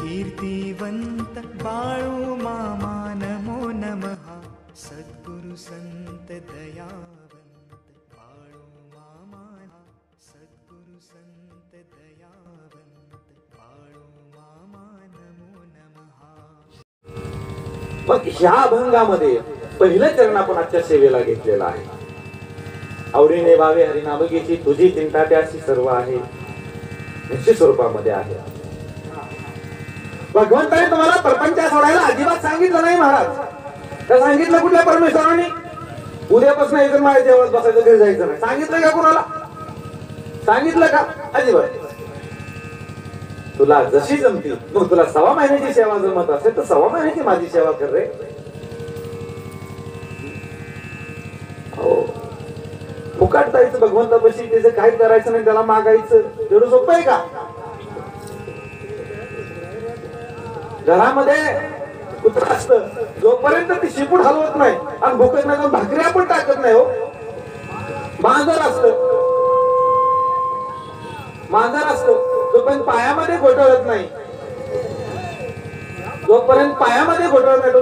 कीर्तिवंत बाळू मामा नमो नमः सद्गुरु संत दयावंत बाळू मामा सद्गुरु संत दयावंत बाळू मामा नमो नमः। मग ह्या अभंगामध्ये पहिलं चरण आपण आजच्या सेवेला घेतलेलं आहे। आवडीने भावे हरिनामगीची तुझी चिंता त्याची सर्व आहे निश्चित स्वरूपामध्ये आहे। भगवंताने तुम्हाला प्रपंच सोडायला अजिबात सांगितलं नाही महाराज। तर सांगितलं कुठल्या परमेश्वराने उद्यापासून इथं माझ्या देवळात बसायचं घरी जायचं नाही सांगितलं का कुणाला? सांगितलं का? अजिबात। तुला जशी जमती मग तुला 6 महिन्याची सेवा जमत असेल तर 6 महिन्याची माझी सेवा कर रे। हो फुकाट जायचं भगवंतापाशी त्याचं काय करायचं नाही त्याला मागायचं एवढं सोपं आहे का? घरामध्ये कुत्रा असतं जोपर्यंत ती शिपूट हलवत नाही आणि भुकत नाही भाकरी आपण टाकत नाही हो। मांजर असतं जोपर्यंत पायामध्ये घोटळत नाही तो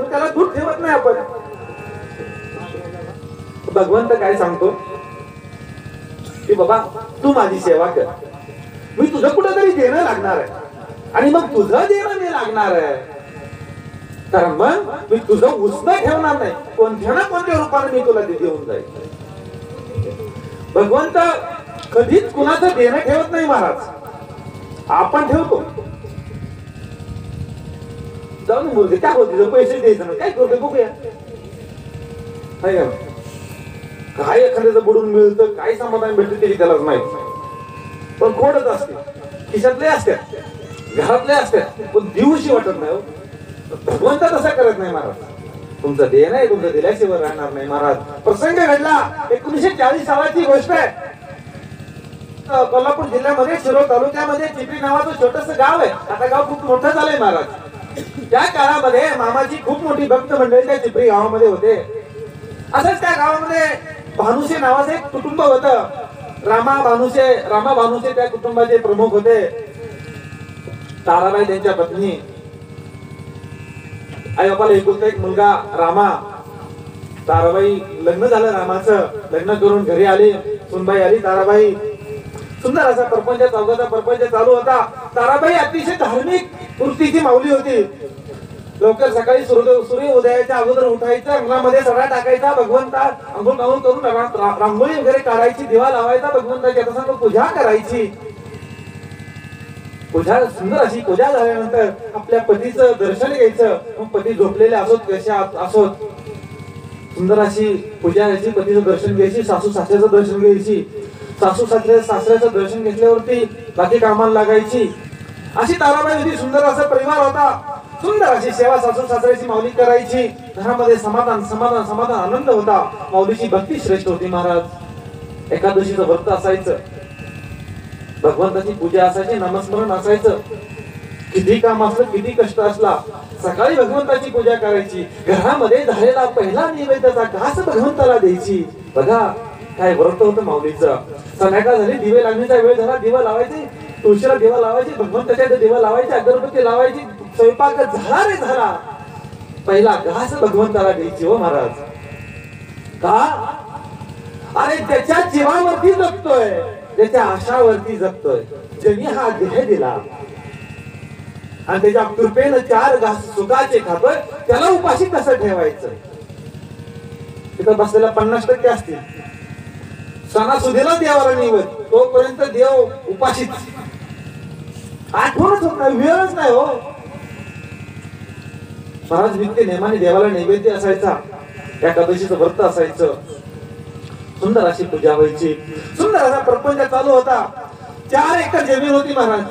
त्याला दूध ठेवत नाही आपण। भगवंत काय सांगतो की बाबा तू माझी सेवा कर मी तुझं कुठेतरी देणं लागणार आहे आणि मग तुझं देणं मी लागणार आहे कारण मग मी तुझं उसणं ठेवणार नाही कोणत्या ना कोणत्या रूपाने मी तुला देऊन जाईल। भगवंत कधीच कुणाचं देणं ठेवत नाही महाराज आपण ठेवतो। जाऊन बोलते काय होते पैसे द्यायचं ना काय करतो बघूया काय एखाद्याचं बुडून मिळतं काय समाधान भेटतं ते त्यालाच माहित पण खोडच असते खिशातले असतात घरातले असतात पण दिवशी वाटत नाही। भगवंत तसं करत नाही महाराज तुमचं देणं आहे तुमचं दिल्याशिवाय राहणार नाही महाराज। प्रसंग घडला 1940 सालाची गोष्ट आहे। कोल्हापूर जिल्ह्यामध्ये शिरोळ तालुक्यामध्ये चिपरी नावाचं छोटस गाव आहे। आता गाव खूप मोठं झालंय महाराज। त्या काळामध्ये मामाची खूप मोठी भक्त मंडळी त्या चिपरी गावामध्ये होते। असंच त्या गावामध्ये भानुसे नावाचं एक कुटुंब होतं। रामा भानुसे त्या कुटुंबाचे प्रमुख होते। ताराबाई त्यांच्या पत्नी आई बापाला एकुलता एक मुलगा रामा। ताराबाई लग्न झालं रामाचं लग्न करून घरी आली सुनबाई आली ताराबाई सुंदर असा चौघाचा परपंच चालू होता। ताराबाई अतिशय धार्मिक वृत्तीची माऊली होती। लवकर सकाळी सूर्य उदयाच्या अगोदर उठायचं अंगणामध्ये सडा टाकायचा भगवंता अंघोळ करून रांगोळी वगैरे काढायची दिवा लावायचा भगवंताची आता पूजा करायची। पूजा सुंदर अशी पूजा झाल्यानंतर आपल्या पतीचं दर्शन घ्यायचं मग पती झोपलेले असोत कशा असोत सुंदर अशी पूजा घ्यायची पतीचं दर्शन घ्यायची सासू सासऱ्याचं दर्शन घ्यायची सासू सासऱ्याचं दर्शन घेतल्यावरती बाकी कामाला लागायची। अशी ताराबाई होती सुंदर असा परिवार होता सुंदर अशी सेवा सासू सासऱ्याची माऊली करायची घरामध्ये समाधान आनंद होता। माऊलीची भक्ती श्रेष्ठ होती महाराज। एकादशीचं व्रत असायचं भगवंताची पूजा असायची नामस्मरण असायचं किती काम असलं किती कष्ट असला सकाळी भगवंताची पूजा करायची घरामध्ये झालेला पहिला नैवेद्याचा घास भगवंताला द्यायची। बघा काय व्रत होतं माऊलीचं। संध्याकाळ झाली दिवे लागण्याचा वेळ झाला दिवा लावायचे तुळशीला दिवा लावायची भगवंताच्या दिवा लावायची अगरबत्ती लावायची स्वयंपाक झाला रे झाला पहिला घास भगवंताला द्यायची हो महाराज। का? अरे त्याच्या जीवावरती जगतोय त्याच्या आशावरती जगतोय ज्यांनी हा देह दिला आणि त्याच्या कृपेनं 4 घास सुखाचे खातोय त्याला उपाशी कसं ठेवायचं? तिथं बसलेला 50% असतील सणासुदीला देवाला निवड तोपर्यंत देव उपाशीच आठवणच होत नाही वेळच नाही हो महाराज। नित्य नेमाने देवाला नैवेद्य असायचा एकादशीचं व्रत असायचं सुंदर अशी पूजा व्हायची सुंदर असा प्रपंच चालू होता। 4 एकर जमीन होती महाराज।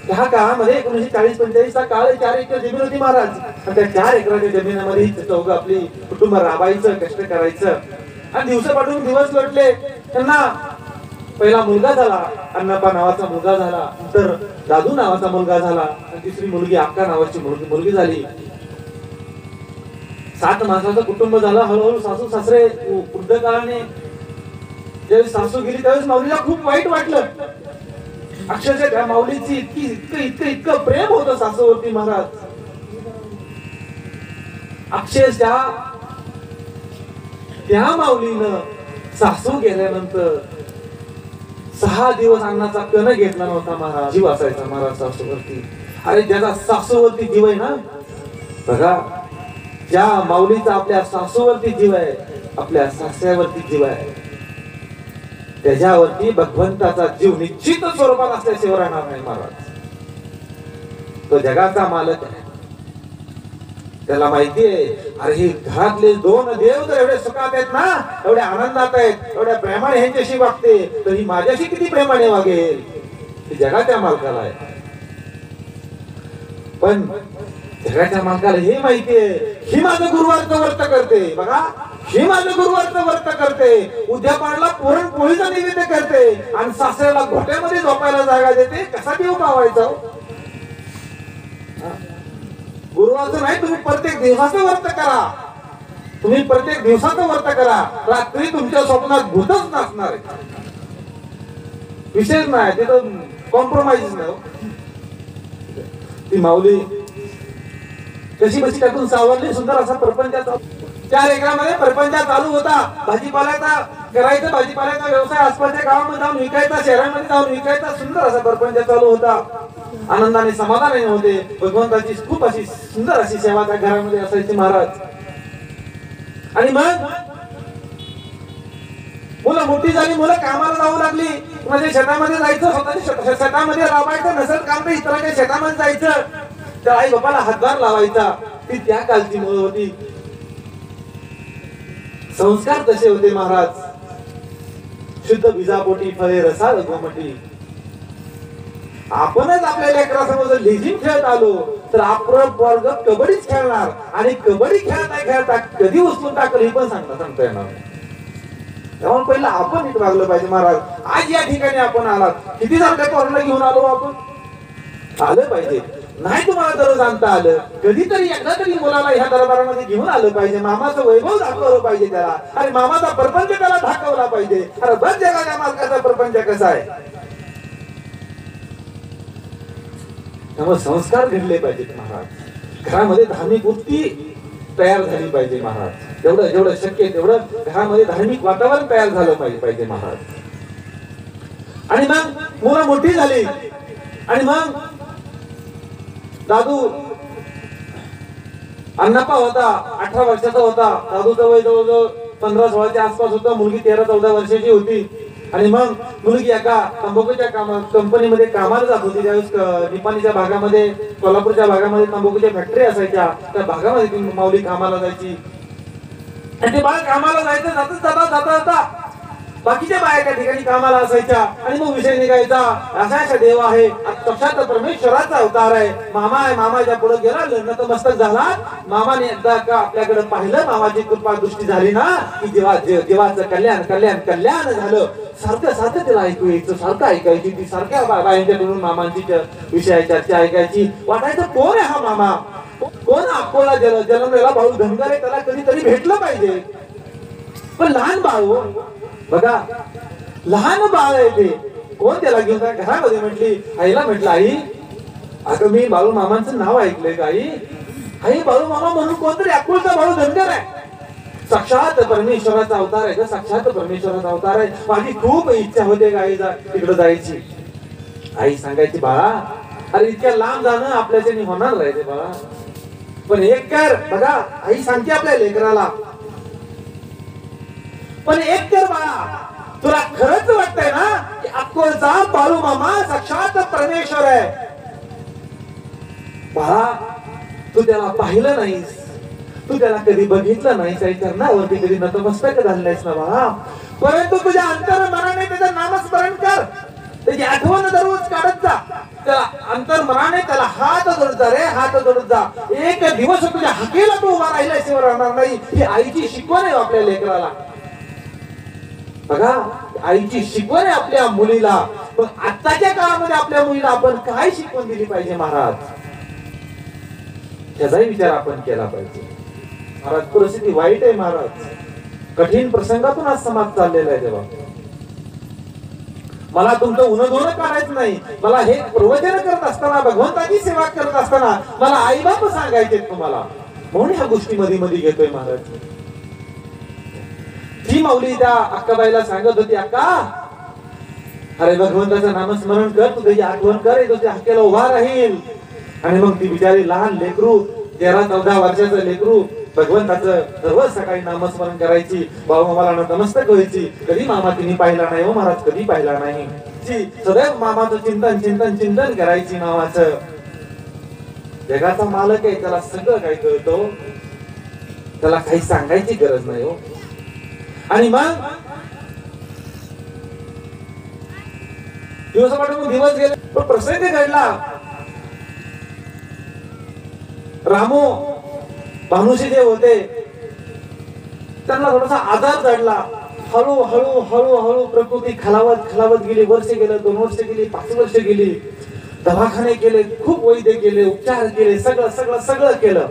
ह्या काळामध्ये 1940-45 चा काळ 4 एकर जमीन होती महाराज। त्या 4 एकराच्या जमिनीमध्ये चौघं आपली कुटुंब राबायचं कष्ट करायचं आणि दिवस पाठवून दिवस लोटले। त्यांना पहिला मुलगा झाला अण्णाप्पा नावाचा मुलगा झाला नंतर दादू नावाचा मुलगा झाला आणि तिसरी मुलगी अक्का नावाची मुलगी झाली। 7 माणसाचं कुटुंब झालं। हळूहळू सासू सासरे वृद्ध काळाने ज्यावेळेस सासू गेली त्यावेळेस माऊलीला खूप वाईट वाटलं अक्षरशः त्या माऊलीची इतकं प्रेम होतं सासूवरती महाराज. अक्षरशः त्या माऊलीनं सासू गेल्यानंतर 6 दिवस अन्नाचा कण घेतला नव्हता महाराज. जीव असायचा महाराज सासूवरती. अरे ज्याचा सासूवरती जीव आहे ना, बघा ज्या माऊलीचा आपल्या सासूवरती जीव आहे, आपल्या सासऱ्यावरती जीव आहे, त्याच्यावरती भगवंताचा जीव निश्चित स्वरूपात असल्याशिवाय राहणार नाही महाराज. तो जगाचा मालक आहे. त्याला माहिती आहे, अरे हे घरातले 2 देव तर एवढे सुखात आहेत ना, एवढ्या आनंदात आहेत, एवढ्या प्रेमाने ह्यांच्याशी वागते, तर ही माझ्याशी किती प्रेमाने वागेल. हे जगाच्या मालकाला आहे. पण जगाच्या मालकाला हे माहिती आहे, ही माझं गुरुवारचं व्रत करते, बघा ही माझं गुरुवारचं व्रत करते, उद्या पाडला पुरणपोळीचा नैवेद्य करते आणि सासऱ्याला घोट्यामध्ये झोपायला जागा देते. कसा देव पावायचा? गुरुवारचं नाही, तुम्ही प्रत्येक दिवसाचं व्रत करा. तुम्ही प्रत्येक दिवसाचं व्रत करा. रात्री तुमच्या स्वप्नात भूतच नसणार आहे. विशेष नाही, ते तर कॉम्प्रोमाइज नाही. ती माऊली कशी बशी त्यातून सावरली. सुंदर असा प्रपंचाचा 4 एकरामध्ये प्रपंच चालू होता. भाजीपाल्याचा करायचा, भाजीपाल्याचा व्यवसाय आसपासच्या गावामध्ये जाऊन विकायचा, शहरांमध्ये जाऊन विकायचा. सुंदर असा प्रपंच चालू होता. आनंदाने समाधानी होते. भगवंताची खूप अशी सुंदर अशी सेवा त्या घरामध्ये असायची महाराज. आणि मग मुलं मोठी झाली, मुलं कामाला जाऊ लागली. म्हणजे शेतामध्ये जायचं, स्वतःच्या शेतामध्ये राबायचं, नसेल काम तर इतरांच्या शेतामध्ये जायचं. त्या आई बापाला हातभार लावायचा. ती त्या कालची मुलं होती. संस्कार तसे होते महाराज. शुद्ध बीजापोटी फळे रसाळ गोमटी. आपणच आपल्या लेकरासमोर जर लेझीम खेळत आलो तर आपण वर्ग कबड्डीच खेळणार. आणि कबड्डी खेळता कधी उचलून टाकलं हे पण सांगता येणार. तेव्हा पहिला आपण इथं वागलं पाहिजे महाराज. आज या ठिकाणी आपण आलात, किती सारख्या पोरांना घेऊन आलो आपण? आलं पाहिजे. नाही तुम्हाला दररोज आणता आलं, कधीतरी एकदा तरी मुलाला ह्या दरबारामध्ये घेऊन आलं पाहिजे. मामाचं वैभव दाखवलं पाहिजे त्याला. अरे मामाचा प्रपंच त्याला दाखवला पाहिजे. अरे बस जगाच्या मालकाचा प्रपंच कसा आहे. त्यामुळे संस्कार घडले पाहिजेत महाराज. घरामध्ये धार्मिक वृत्ती तयार झाली पाहिजे महाराज. जेवढं शक्य तेवढं घरामध्ये धार्मिक वातावरण तयार झालं पाहिजे महाराज. आणि मग मुलं मोठी झाली. आणि मग दादू अण्णाप्पा होता, 18 वर्षाचा होता. दादूचं वय जवळजवळ 15-16च्या आसपास होतं. मुलगी 13-14 वर्षाची होती. आणि मग मुलगी एका तंबाखूच्या कंपनीमध्ये कामाला जात होती. त्यावेळेस निपाणीच्या भागामध्ये, कोल्हापूरच्या भागामध्ये तंबाखूच्या फॅक्टरी असायच्या. त्या भागामध्ये ती माऊली कामाला जायची. आणि ते बाळ कामाला जायचं. जाता बाकीच्या बाया त्या ठिकाणी कामाला असायच्या. आणि मग विषय निघायचा, असा देव आहे, साक्षात परमेश्वराचा अवतार आहे. मामा आहे. मामाच्या पुढे गेला, नतमस्तक झाला. मामाने एकदा का आपल्याकडे पाहिलं, मामाची कृपा दृष्टी झाली ना, की देवाचं कल्याण झालं. सारखं तिला ऐकू यायचं, सारखं ऐकायची ती. सारख्या बायांच्याकडून मामांची विषय चर्चा ऐकायची. वाटायचं कोण आहे हा मामा, कोण अकोला जन्मलेला भाऊ धनगर आहे, त्याला कधीतरी भेटलं पाहिजे. पण लहान बाळ, बघा लहान बाळ आहे ते, कोण त्याला घेऊन जा घरामध्ये. आईला म्हटलं, आई अगं मी बाळू मामांचं नाव ऐकलंय का आई बाळू मामा म्हणून कोणतरी अकोलचा भाऊ धनगर आहे. साक्षात परमेश्वराचा अवतार आहे. साक्षात परमेश्वराचा अवतार आहे. माझी खूप इच्छा होते गाई तिकडे जायची. आई सांगायची, बाळा अरे इतक्या लांब जाणं आपल्याच्याने होणार राहायचे बाळा. पण एक कर, बघा आई सांगते आपल्या लेकराला, पण एक कर बाळा, तुला खरंच वाटतंय ना की अक्कोलचा बाळू मामा साक्षात परमेश्वर आहे. बाळा तू त्याला पाहिलं नाहीस, तू त्याला कधी बघितलं नाही, काही चरणावरती कधी नतमस्तक झालं नाहीस ना बाळा. परंतु तुझ्या अंतर्मनाने त्याचं नामस्मरण कर, त्याची आठवण दररोज काढत जा. त्याला अंतर्मनाने त्याला हात जोडत जा रे, हात जोडत जा. एक दिवस तुझ्या हाकेला तू उभा राहिल्याशिवाय राहणार नाही. ही आईची शिकवण आहे आपल्या लेकराला. बघा आईची शिकवण आहे आपल्या मुलीला. पण आताच्या काळामध्ये आपल्या मुलीला आपण काय शिकवण दिली पाहिजे महाराज, त्याचाही विचार आपण केला पाहिजे महाराज. परिस्थिती वाईट आहे महाराज. कठीण प्रसंगातून आज समाज चाललेला आहे. तेव्हा मला तुमचं उन्हं काढायचं नाही. मला हे प्रवचन करत असताना, भगवंताची सेवा करत असताना मला आई बाप सांगायचे तुम्हाला, म्हणून ह्या गोष्टी मध्ये मध्ये घेतोय महाराज. ती माऊली त्या अक्काबाईला सांगत होती, अक्का अरे भगवंताचं नामस्मरण कर, तू त्याची आठवण कर, तुझ्या हक्केला उभा राहील. आणि मग ती बिचारी लहान लेकरू, 13-14 वर्षाचं लेकरू भगवंताचं दररोज सकाळी नामस्मरण करायची, बाबा मला नतमस्तक व्हायची. कधी मामा तिने पाहिला नाही हो महाराज, कधी पाहिला नाही. सदैव मामाचं चिंतन चिंतन चिंतन करायची. मामाचं जगाचा मालक आहे, त्याला सगळं काही कळतो, त्याला काही सांगायची गरज नाही हो. आणि मग दिवस गेले, पण प्रसंग घडला. रामू भानुशी जे होते त्यांना थोडासा आजार जडला. हळूहळू हळूहळू प्रकृती खालावत गेली. वर्ष गेलं, 2 वर्ष गेली, 5 वर्ष गेली. दवाखाने केले, खूप वैद्य केले, उपचार केले, सगळं केलं.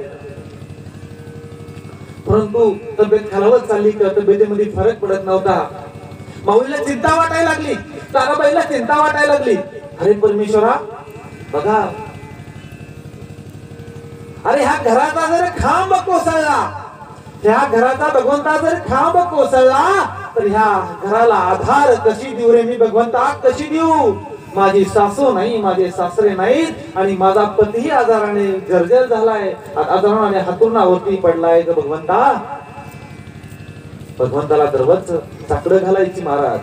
परंतु तब्येत खालावत चालली, तब्येतीमध्ये फरक पडत नव्हता. माऊलीला चिंता वाटायला लागली, ताराबाईला चिंता वाटायला लागली. अरे परमेश्वरा बघा, अरे ह्या घराचा जर खांब कोसळला, ह्या घराचा भगवंता जर खांब कोसळला तर ह्या घराला आधार कशी देऊ रे मी भगवंता, कशी देऊ? माझी सासू नाही, माझे सासरे नाहीत, आणि माझा पतीही आजाराने जर्जर झालाय, आजाराने हातुरणावरती पडलाय. तर भगवंता, भगवंताला दररोज चाकडं घालायची महाराज.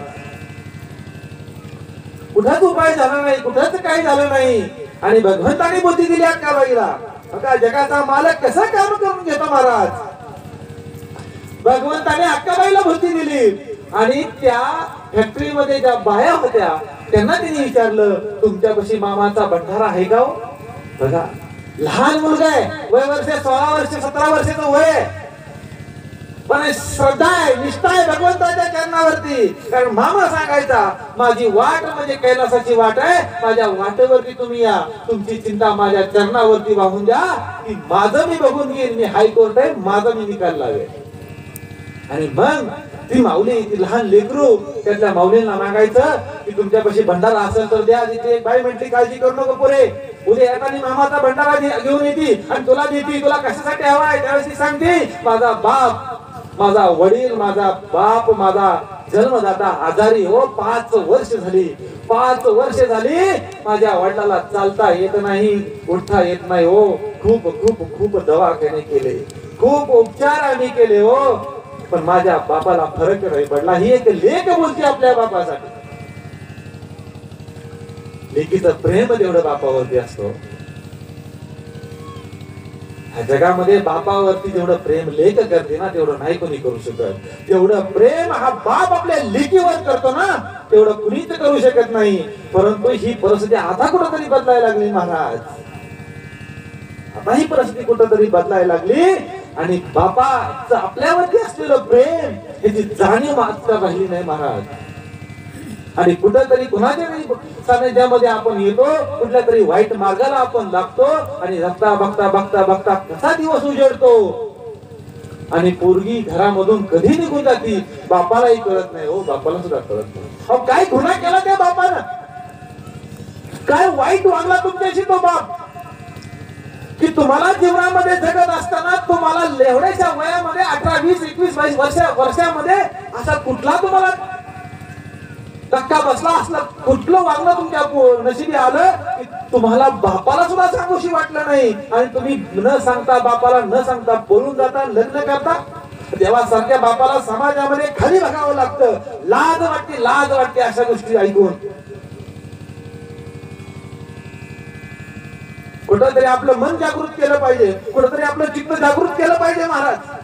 कुठंच उपाय झाला नाही, कुठंच काही झालं नाही. आणि भगवंताने बुद्धी दिली अक्काबाईला. बघा जगाचा मालक कसं काम करून घेतो महाराज. भगवंताने अक्काबाईला बुद्धी दिली. आणि त्या फॅक्टरीमध्ये ज्या बाया होत्या त्यांना तिने विचारलं, तुमच्यापाशी मामाचा भंडारा आहे का हो? बघा लहान मुलगा आहे, वय वर्ष 16 वर्ष 17 वर्षाचं वय, पण श्रद्धा आहे, निष्ठा आहे भगवंताच्या चरणावरती. कारण मामा सांगायचा, माझी वाट म्हणजे कैलासाची वाट आहे, माझ्या वाटेवरती तुम्ही या, तुमची चिंता माझ्या चरणावरती वाहून द्या, की माझं मी बघून घेईन, मी हायकोर्ट आहे, माझा मी निकाल लावेल. आणि मग ती माऊली, ती लहान लेकरू त्यातल्या माऊलींना मागायचं की तुमच्यापाशी भंडारा असेल तर द्या. तिथे बाई म्हटली, काळजी करू नको पुरे, उद्या येताना मामाचा भंडारा घेऊन येते आणि तुला देते. तुला कशासाठी हवाय? त्यावेळेस ती सांगते, माझा बाप, माझा वडील, माझा बाप, माझा जन्मदाता आजारी हो, 5 वर्ष झाली, 5 वर्ष झाली माझ्या वडिलाला चालता येत नाही, उठता येत नाही हो. खूप खूप खूप दवाखाने केले, खूप उपचार आम्ही केले हो, पण माझ्या बापाला फरक नाही पडला. ही एक लेक बोलते आपल्या बापासाठी. लेकीचं प्रेम जेवढं बापावरती असतो, जगामध्ये बापावरती जेवढं प्रेम लेक करते ना, तेवढं नाही कोणी करू शकत. तेवढं प्रेम हा बाप आपल्या लेकीवर करतो ना, तेवढं कुणीच करू शकत नाही. परंतु ही परिस्थिती आता कुठंतरी बदलायला लागली महाराज. आता ही परिस्थिती कुठंतरी बदलायला लागली. आणि बापाचं आपल्यावरती असलेलं प्रेम याची जाणीव आता राहिली नाही महाराज. आणि कुठंतरी कुणाच्या सानिध्यामध्ये आपण येतो, कुठल्या तरी वाईट मार्गाला आपण लागतो, आणि बघता बघता बघता बघता कसा दिवस उजडतो, आणि पोरगी घरामधून कधी निघून जाती बापालाही कळत नाही हो, बापाला सुद्धा कळत नाही. अहो काय गुन्हा केला त्या बापानं, काय वाईट वागला तुमच्याशी तो बाप, की तुम्हाला जीवनामध्ये जगत असताना तुम्हाला एवढ्याच्या वयामध्ये 18, 20, 21, 22 वर्षामध्ये असा कुठला तुम्हाला धक्का बसला असला, कुठलं वागणं तुमच्या नशिबी आलं की तुम्हाला बापाला सुद्धा सांगूशी वाटलं नाही, आणि तुम्ही न सांगता, बापाला न सांगता पळून जाता, लग्न करता. देवासारख्या बापाला समाजामध्ये खाली बघावं लागतं. लाज वाटते, लाज वाटते अशा गोष्टी ऐकून. कुठंतरी आपलं मन जागृत केलं पाहिजे, कुठंतरी आपलं चित्त जागृत केलं पाहिजे महाराज.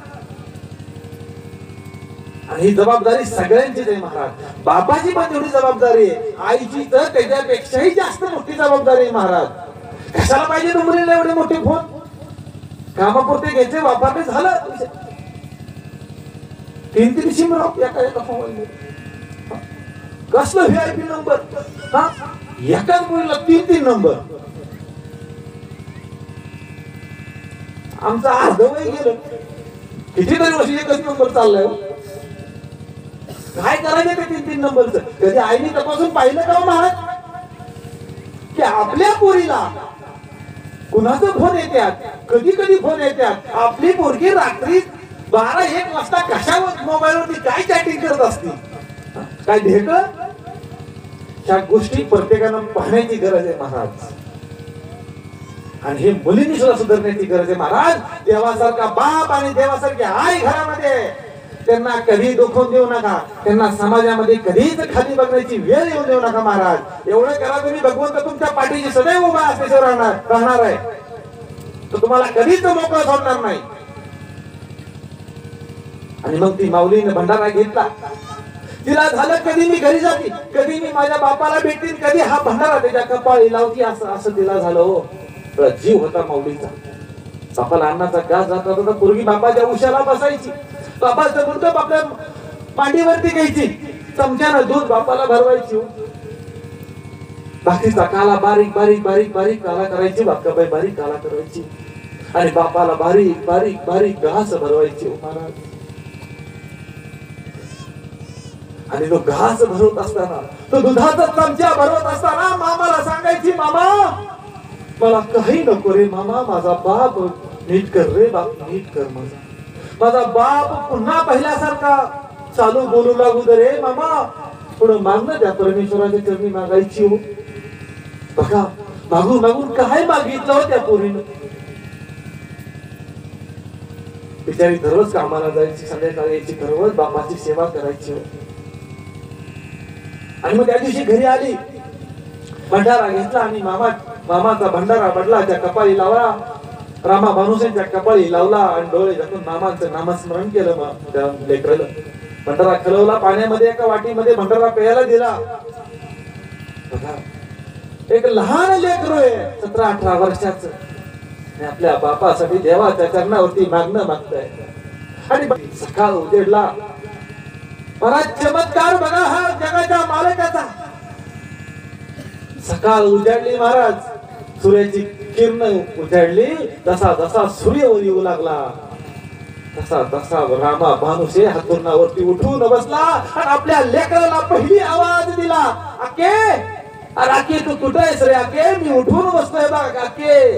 आणि ही जबाबदारी सगळ्यांचीच आहे महाराज. बापाची पण तेवढी जबाबदारी आहे, आईची तर त्याच्यापेक्षाही जास्त मोठी जबाबदारी आहे महाराज. कशाला पाहिजे डुंबरीला एवढे मोठे फोन? कामापुरते घ्यायचे, वापरले, झालं. 3-3 सिम राव एका फोनमध्ये. कसलं VIP नंबर, हा एकाच मुलीला 3-3 नंबर. आमचा अर्ध वय गेलं, कितीतरी वर्षी एकच नंबर चाललाय. काय करायचं ते 3-3 नंबरचं? कधी आईने तपासून पाहिलं का हो महाराज की आपल्या पोरीला कुणाचं फोन येतात, कधी कधी फोन येतात, आपली पोरगी रात्री 12-1 वाजता कशावर मोबाईलवरती काय चॅटिंग करत असते, काय ढेक? ह्या गोष्टी प्रत्येकानं पाहण्याची गरज आहे महाराज. आणि हे मुलींनी सुद्धा सुधारण्याची गरज आहे महाराज. देवासारखा बाप आणि देवासारखी आई घरामध्ये, त्यांना कधी दुखवून देऊ नका, त्यांना समाजामध्ये कधीच खाली बघण्याची वेळ येऊन देऊ नका महाराज. एवढं करा तुम्ही, भगवंत तुमच्या पाठीशी सदैव उभा असल्याशिवाय राहणार आहे, तर तुम्हाला कधीच मोकळं सोडणार नाही. आणि मग ती माऊलीने भंडारा घेतला. तिला झालं कधी मी घरी जाते, कधी मी माझ्या बापाला भेटतील, कधी हा भंडारा त्याच्या कपाळी लावती, असं तिला झालं हो. जीव होता माऊलीचा. बापाला अन्नाचा घास जात होता, पूर्वी बापाच्या उशाला बसायची, बापाचं दूध आपल्या मांडीवरती घ्यायची, चमच्यानं दूध बापाला भरवायची. बाकीचा काला बारीक बारीक बारीक बारीक काला करायची, बाकाबाई बारीक काला करायची, आणि बापाला बारीक बारीक बारीक घास भरवायची महाराज. आणि तो घास भरवत असताना, तो दुधाचा चमचा भरवत असताना मामाला सांगायची, मामा मला काही नको रे मामा, माझा बाप नीट कर रे बाप, नीट कर माझा बाप पुन्हा पहिल्यासारखा चालू बोलू लागू दे रे मामा. पुढं मागणं त्या परमेश्वराच्या चरणी मागायची हो. बघा मागून मागून काय मागितलं हो त्या पोरीनं. बिचारी दररोज कामाला जायची, संध्याकाळी यायची, दररोज बापाची सेवा करायची हो. आणि मग त्या दिवशी घरी आली, भंडारा घेतला आणि मामाचा भंडारा वडिलाच्या कपाळी लावला, रामा भानुसेंच्या कपाळी लावला, आणि डोळे झाकून मामाचं नामस्मरण केलं. मग त्या लेकराला भंडारा खलवला, पाण्यामध्ये एका वाटीमध्ये भंडारा प्यायला दिला. बघा एक लहान लेकरू आहे, 17-18 वर्षाचं, आणि आपल्या बापासाठी देवाच्या चरणावरती मागणं मागताय. आणि सकाळ उजेडला. महाराज चमत्कार बघा हा जगाच्या मालकाचा. सकाळ उजाडली महाराज, सूर्याची किरण उजाडली, जसा जसा सूर्य येऊ लागला तसा तसा रामा भानुसे हातुरणावरती उठून बसला, आणि आपल्या लेकराला पहिली आवाज दिला, आके अरे आके तू कुठे आहेस रे आके, मी उठून बसतोय बघ आके,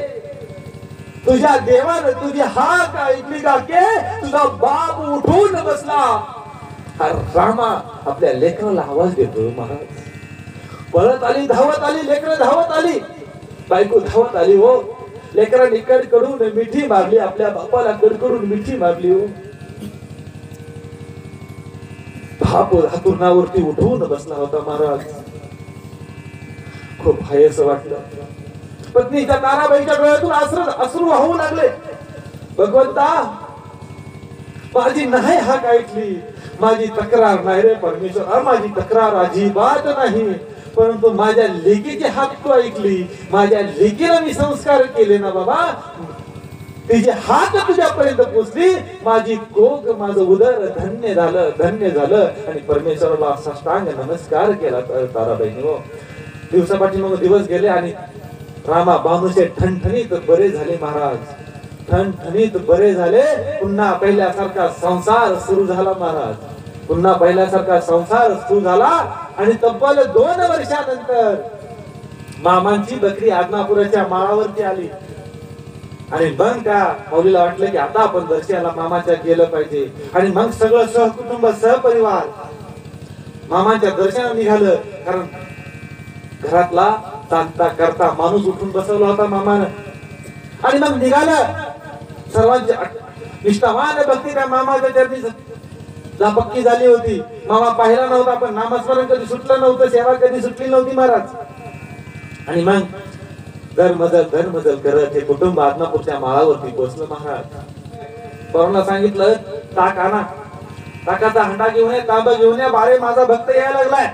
तुझ्या देवानं तुझी हाक ऐकली का आके, तुझा बाप उठून बसला. रामा आपल्या लेकराला आवाज देतो महाराज. पळत आली, धावत आली, लेकरं धावत आली, बायको धावत आली हो. लेकरांनी कडकडून मिठी मारली, आपल्या बापाला कडकडून मिठी मारली हो. बाप हातुरणावरती उठवून बसला होता महाराज. खूप हायस वाटलं. पत्नीच्या ताराबाईच्या डोळ्यातून अश्रू वाहू लागले. भगवंता माझी नाही हाक ऐकली, माझी तक्रार नाही रे परमेश्वर, माझी तक्रार अजिबात नाही, परंतु माझ्या लेकीची हाक तू ऐकली, माझ्या लेकीला मी संस्कार केले ना बाबा, तिची हाक तुझ्यापर्यंत पोचली, माझी कोक माझं उदर धन्य झालं, धन्य झालं. आणि परमेश्वराला साष्टांग नमस्कार केला ताराबाईने हो. दिवसापाठी मग दिवस गेले, आणि रामा भानुसे ठणठणीत बरे झाले महाराज, ठणठणीत बरे झाले. पुन्हा पहिल्यासारखा संसार सुरू झाला महाराज, पुन्हा पहिल्यासारखा संसार सुरू झाला. आणि तब्बल 2 वर्षानंतर मामांची बकरी आदनापुराच्या माळावरती आली. आणि मग त्या माऊलीला वाटलं की आता आपण दर्शनाला मामाच्या गेलं पाहिजे. आणि मग सगळं सहकुटुंब सहपरिवार मामाच्या दर्शनाला निघालं, कारण घरातला चालता करता माणूस उठून बसवला होता मामानं. आणि मग निघालं सर्वांची निष्ठावान भक्ती त्या मामाच्या चरणी पक्की झाली होती. मामा पाहिला नव्हता, पण नामस्मरण कधी सुटलं नव्हतं, सेवा कधी सुटली नव्हती महाराज. आणि मग धर्मजल करत हे कुटुंब आदनापूरच्या माळावरती पोहोचलं महाराज. पोरांना सांगितलं ताक आणा, ताकाचा हंडा घेऊन या, तांबा घेऊन या, बारे माझा भक्त यायला लागलाय.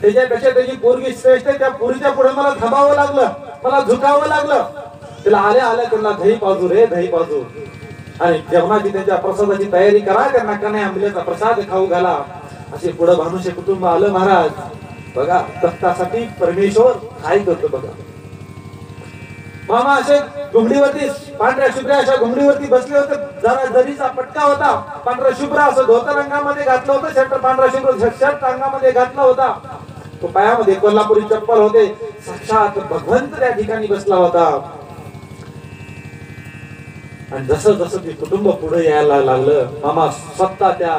त्याच्यापेक्षा त्याची पोरगी श्रेष्ठ, त्या पोरीच्या पुढे मला थांबावं लागलं, मला झुकावं लागलं. तिला आल्या त्यांना दही पाजू रे, दही पाजू, आणि जेवणाची त्यांच्या प्रसादाची तयारी करा, त्यांना कन्या आंबल्याचा प्रसाद खाऊ घाला. असे पुढे भानुसे कुटुंब आलं महाराज. बघा भक्तासाठी परमेश्वर काय करतो बघा. मामा असे घुमडीवरती पांढऱ्या शुभ्र अशा घुमडीवरती बसले होते. जरा जरीचा पटका होता, पांढरा शुभ्र असं धोतर रंगामध्ये घातलं होतं, शर्ट पांढरा शुभ्र शर्ट रंगामध्ये घातला होता. तो पायामध्ये कोल्हापुरी चप्पल होते. साक्षात भगवंत त्या ठिकाणी बसला होता. आणि जसं जसं ते कुटुंब पुढे यायला लागलं, मामा स्वतः त्या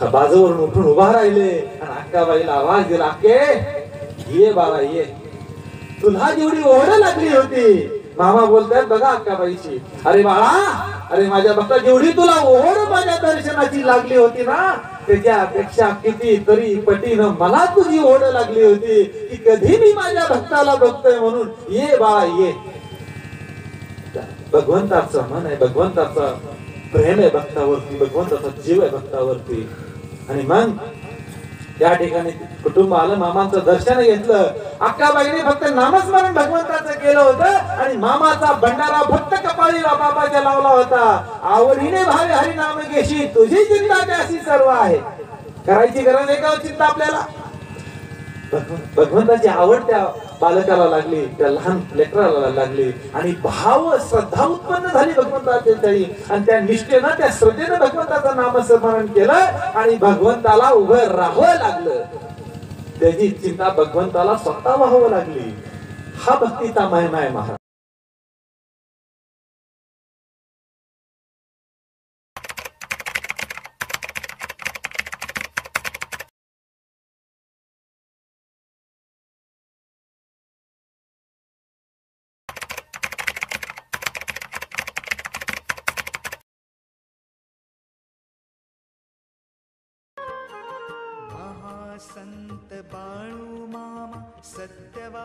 बाजूवरून उठून उभा राहिले आणि अक्काबाईला आवाज दिला, अक्के ये बाबा ये, तुला जेवढी ओढ लागली होती. मामा बोलतात बघा अक्काबाईची, अरे बाळा, अरे माझ्या भक्ता, जेवढी तुला ओढ माझ्या दर्शनाची लागली होती ना, त्याच्यापेक्षा किती तरी पटीनं मला तुझी ओढ लागली होती की कधी मी माझ्या भक्ताला बघतोय म्हणून ये बाळा ये. भगवंताचं मन आहे, भगवंताचं प्रेम आहे भक्तावरती, भगवंताचा जीव आहे भक्तावरती. आणि मग त्या ठिकाणी कुटुंब आलं, मामांचं दर्शन घेतलं. अक्काबाईने फक्त नामस्मरण भगवंताचं केलं होतं आणि मामाचा भंडारा फक्त कपाळी बाबाच्या लावला होता. आवडीने भावे हरी नाम घेशी, तुझी चिंता त्याशी सर्व आहे. करायची गरज आहे का चिंता आपल्याला? भगवंताची आवड त्या बालकाला लागली, त्या लहान लेकराला लागली आणि भाव श्रद्धा उत्पन्न झाली भगवंताच्या तरी. आणि त्या निष्ठेनं त्या श्रद्धेनं भगवंताचं नामस्मरण केलं आणि भगवंताला उभं राहावं लागलं. त्याची चिंता भगवंताला स्वतः व्हावं लागली. हा भक्तीचा महिमा आहे महाराज. महासंत बाळू मामा सत्यवा